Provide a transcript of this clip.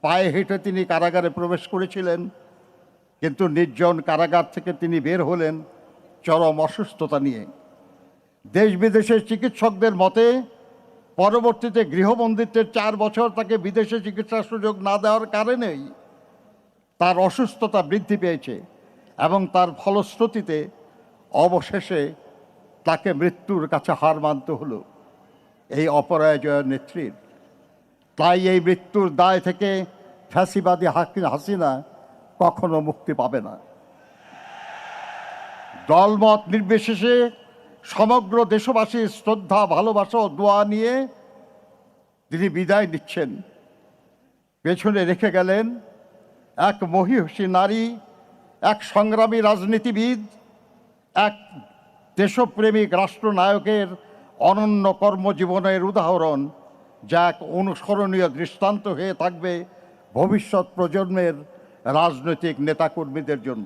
পায়ে হেঁটে তিনি কারাগারে প্রবেশ করেছিলেন, কিন্তু নির্জন কারাগার থেকে তিনি বের হলেন চরম অসুস্থতা নিয়ে। দেশ বিদেশের চিকিৎসকদের মতে পরবর্তীতে গৃহবন্দিত্বের 4 বছর তাকে বিদেশে চিকিৎসার সুযোগ না দেওয়ার কারণেই তার অসুস্থতা বৃদ্ধি পেয়েছে এবং তার ফলশ্রুতিতে অবশেষে তাকে মৃত্যুর কাছে হার মানতে হলো এই অপরাজয় নেত্রীর। তাই এই মৃত্যুর দায় থেকে ফ্যাসিবাদী হাসিনা কখনো মুক্তি পাবে না। দলমত নির্বিশেষে সমগ্র দেশবাসীর শ্রদ্ধা, ভালোবাসা ও দোয়া নিয়ে তিনি বিদায় নিচ্ছেন। পেছনে রেখে গেলেন এক মহিষী নারী, এক সংগ্রামী রাজনীতিবিদ, এক দেশপ্রেমিক রাষ্ট্রনায়কের অনন্য কর্মজীবনের উদাহরণ, যা এক অনুসরণীয় দৃষ্টান্ত হয়ে থাকবে ভবিষ্যৎ প্রজন্মের রাজনৈতিক নেতাকর্মীদের জন্য।